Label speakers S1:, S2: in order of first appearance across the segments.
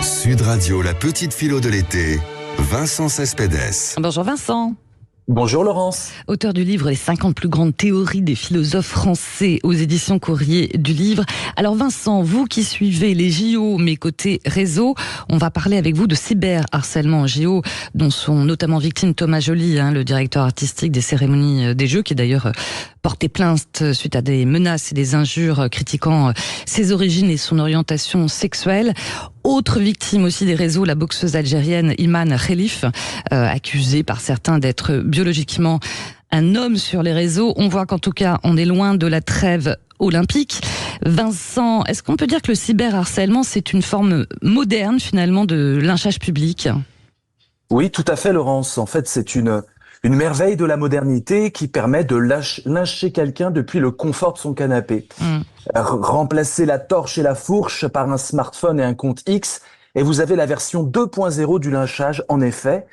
S1: Sud Radio, la petite philo de l'été, Vincent Cespedes.
S2: Bonjour Vincent.
S3: Bonjour Laurence.
S2: Auteur du livre Les 50 plus grandes théories des philosophes français aux éditions Courrier du Livre. Alors Vincent, vous qui suivez les JO, mais côté réseau, on va parler avec vous de cyberharcèlement en JO, dont sont notamment victimes Thomas Joly, le directeur artistique des cérémonies des Jeux, qui est d'ailleurs porté plainte suite à des menaces et des injures critiquant ses origines et son orientation sexuelle. Autre victime aussi des réseaux, la boxeuse algérienne Iman Khelif, accusée par certains d'être biologiquement un homme sur les réseaux. On voit qu'en tout cas, on est loin de la trêve olympique. Vincent, est-ce qu'on peut dire que le cyberharcèlement, c'est une forme moderne finalement de lynchage public ?
S3: Oui, tout à fait Laurence. En fait, c'est une merveille de la modernité qui permet de lyncher quelqu'un depuis le confort de son canapé. Remplacer la torche et la fourche par un smartphone et un compte X, et vous avez la version 2.0 du lynchage, en effet.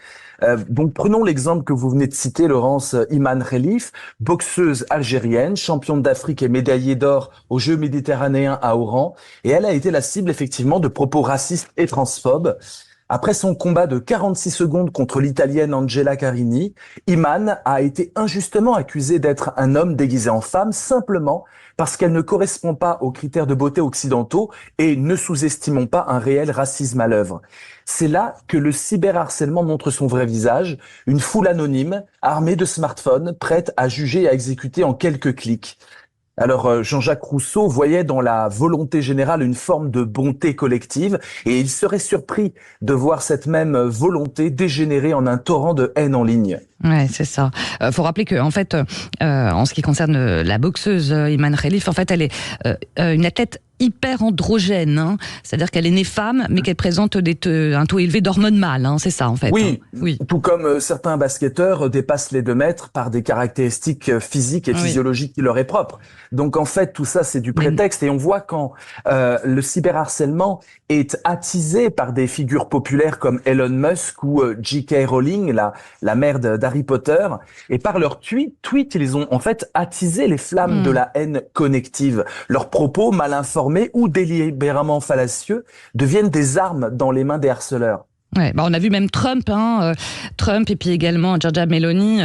S3: Donc prenons l'exemple que vous venez de citer, Laurence, Iman Khelif, boxeuse algérienne, championne d'Afrique et médaillée d'or aux Jeux méditerranéens à Oran, et elle a été la cible effectivement de propos racistes et transphobes. Après son combat de 46 secondes contre l'Italienne Angela Carini, Iman a été injustement accusée d'être un homme déguisé en femme simplement parce qu'elle ne correspond pas aux critères de beauté occidentaux, et ne sous-estimons pas un réel racisme à l'œuvre. C'est là que le cyberharcèlement montre son vrai visage, une foule anonyme, armée de smartphones, prête à juger et à exécuter en quelques clics. Alors Jean-Jacques Rousseau voyait dans la volonté générale une forme de bonté collective, et il serait surpris de voir cette même volonté dégénérer en un torrent de haine en ligne.
S2: Ouais, c'est ça. Faut rappeler que, en fait, en ce qui concerne la boxeuse Iman Khelif, en fait, elle est une athlète hyper androgène, c'est-à-dire qu'elle est née femme, mais qu'elle présente un taux élevé d'hormones mâles, c'est ça en fait.
S3: Oui, tout comme certains basketteurs dépassent les 2 mètres par des caractéristiques physiques et physiologiques qui leur est propre. Donc en fait, tout ça c'est du prétexte, et on voit quand le cyberharcèlement est attisé par des figures populaires comme Elon Musk ou J.K. Rowling, la mère d'Harry Potter, et par leurs tweets, ils ont en fait attisé les flammes de la haine connective. Leurs propos mal informés ou délibérément fallacieux deviennent des armes dans les mains des harceleurs.
S2: Ouais, on a vu même Trump et puis également Giorgia Meloni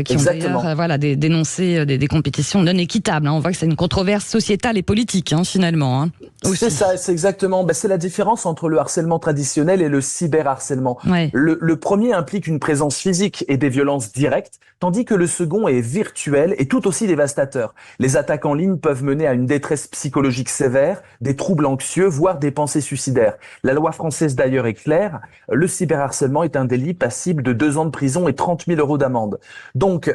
S2: qui ont d'ailleurs dénoncé des compétitions non équitables. On voit que c'est une controverse sociétale et politique finalement.
S3: C'est ça, c'est exactement. C'est la différence entre le harcèlement traditionnel et le cyberharcèlement. Ouais. Le premier implique une présence physique et des violences directes, tandis que le second est virtuel et tout aussi dévastateur. Les attaques en ligne peuvent mener à une détresse psychologique sévère, des troubles anxieux, voire des pensées suicidaires. La loi française d'ailleurs est claire. Le cyberharcèlement est un délit passible de 2 ans de prison et 30 000 € d'amende. Donc,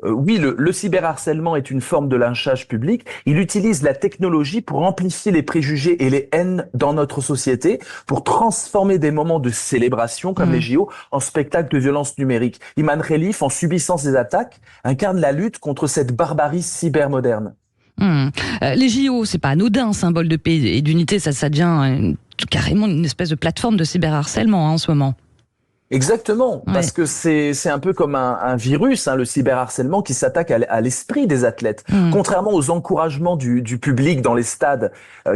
S3: oui, le cyberharcèlement est une forme de lynchage public. Il utilise la technologie pour amplifier les préjugés et les haines dans notre société, pour transformer des moments de célébration, comme les JO, en spectacle de violence numérique. Iman Khelif, en subissant ces attaques, incarne la lutte contre cette barbarie cybermoderne.
S2: Les JO, c'est pas anodin, symbole de paix et d'unité, ça devient carrément une espèce de plateforme de cyberharcèlement en ce moment.
S3: Exactement, parce que c'est un peu comme un virus, le cyberharcèlement, qui s'attaque à l'esprit des athlètes. Contrairement aux encouragements du public dans les stades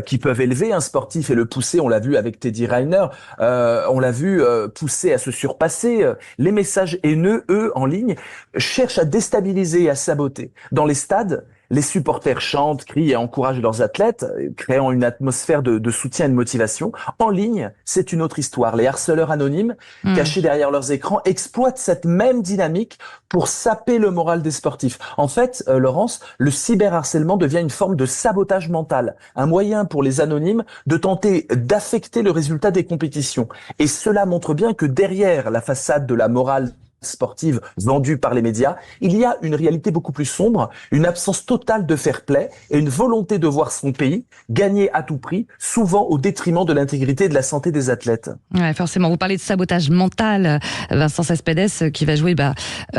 S3: qui peuvent élever un sportif et le pousser, on l'a vu avec Teddy Riner, on l'a vu pousser à se surpasser, les messages haineux, eux, en ligne, cherchent à déstabiliser et à saboter. Dans les stades, les supporters chantent, crient et encouragent leurs athlètes, créant une atmosphère de soutien et de motivation. En ligne, c'est une autre histoire. Les harceleurs anonymes, cachés derrière leurs écrans, exploitent cette même dynamique pour saper le moral des sportifs. En fait, Laurence, le cyberharcèlement devient une forme de sabotage mental, un moyen pour les anonymes de tenter d'affecter le résultat des compétitions. Et cela montre bien que derrière la façade de la morale sportive vendue par les médias, il y a une réalité beaucoup plus sombre, une absence totale de fair play et une volonté de voir son pays gagner à tout prix, souvent au détriment de l'intégrité et de la santé des athlètes.
S2: Ouais, forcément. Vous parlez de sabotage mental, Vincent Cespedes, qui va jouer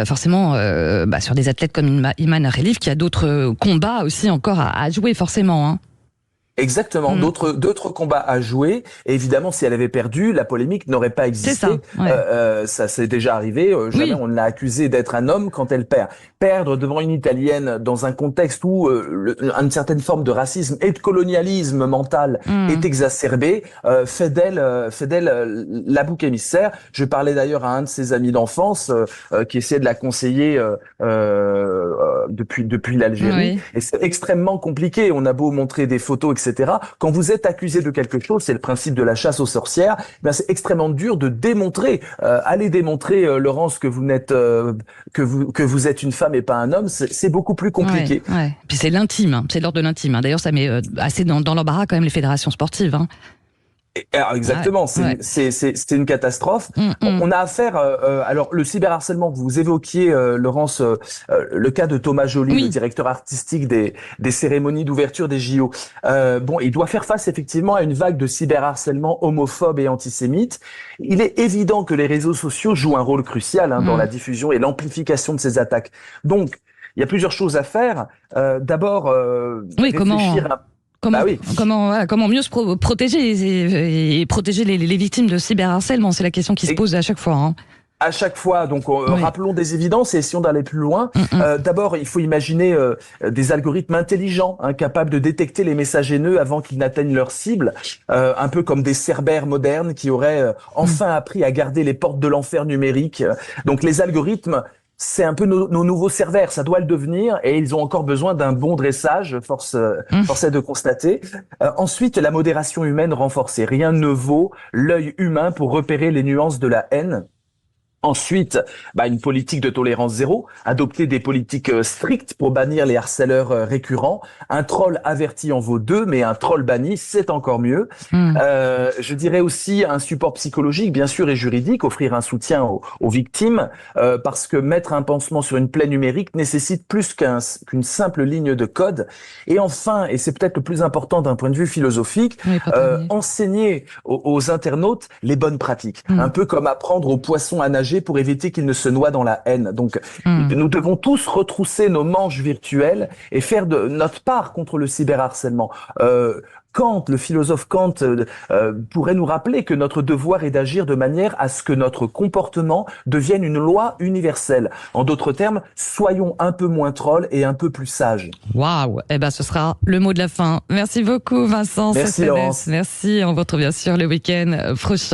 S2: forcément sur des athlètes comme Iman Khelif, qui a d'autres combats aussi encore à jouer forcément.
S3: Exactement, d'autres combats à jouer. Et évidemment, si elle avait perdu, la polémique n'aurait pas existé.
S2: C'est ça, ouais.
S3: Ça s'est déjà arrivé. Jamais on ne l'a accusée d'être un homme quand elle perd. Perdre devant une Italienne dans un contexte où une certaine forme de racisme et de colonialisme mental est exacerbée, fait d'elle la bouc émissaire. Je parlais d'ailleurs à un de ses amis d'enfance qui essayait de la conseiller depuis l'Algérie. Et c'est extrêmement compliqué. On a beau montrer des photos, etc. Quand vous êtes accusé de quelque chose, c'est le principe de la chasse aux sorcières, c'est extrêmement dur de démontrer. Allez démontrer, Laurence, que vous n'êtes que vous êtes une femme et pas un homme, c'est beaucoup plus compliqué.
S2: Ouais. Puis c'est l'intime, c'est l'ordre de l'intime. D'ailleurs, ça met assez dans l'embarras quand même les fédérations sportives.
S3: Alors exactement, c'est une catastrophe. On a affaire, alors le cyberharcèlement, vous évoquiez, Laurence, le cas de Thomas Joly, le directeur artistique des cérémonies d'ouverture des JO. Il doit faire face effectivement à une vague de cyberharcèlement homophobe et antisémite. Il est évident que les réseaux sociaux jouent un rôle crucial dans la diffusion et l'amplification de ces attaques. Donc, il y a plusieurs choses à faire. D'abord, réfléchir
S2: Comment mieux se protéger et protéger les victimes de cyberharcèlement, c'est la question qui se pose à chaque fois.
S3: À chaque fois, donc rappelons des évidences et essayons d'aller plus loin. D'abord, il faut imaginer des algorithmes intelligents, capables de détecter les messages haineux avant qu'ils n'atteignent leur cible, un peu comme des cerbères modernes qui auraient enfin appris à garder les portes de l'enfer numérique. Donc les algorithmes, c'est un peu nos nouveaux Cerbères, ça doit le devenir, et ils ont encore besoin d'un bon dressage, force est de constater. Ensuite, la modération humaine renforcée. Rien ne vaut l'œil humain pour repérer les nuances de la haine. Ensuite, une politique de tolérance zéro, adopter des politiques strictes pour bannir les harceleurs récurrents. Un troll averti en vaut deux, mais un troll banni, c'est encore mieux. Je dirais aussi un support psychologique, bien sûr, et juridique, offrir un soutien aux victimes, parce que mettre un pansement sur une plaie numérique nécessite plus qu'une simple ligne de code. Et enfin, et c'est peut-être le plus important d'un point de vue philosophique, enseigner aux internautes les bonnes pratiques. Un peu comme apprendre aux poissons à nager pour éviter qu'ils ne se noient dans la haine. Donc, nous devons tous retrousser nos manches virtuelles et faire de notre part contre le cyberharcèlement. Le philosophe Kant pourrait nous rappeler que notre devoir est d'agir de manière à ce que notre comportement devienne une loi universelle. En d'autres termes, soyons un peu moins trolls et un peu plus sages.
S2: Waouh! Ce sera le mot de la fin. Merci beaucoup, Vincent.
S3: Merci, Laurence.
S2: Merci. On vous retrouve bien sûr le week-end prochain.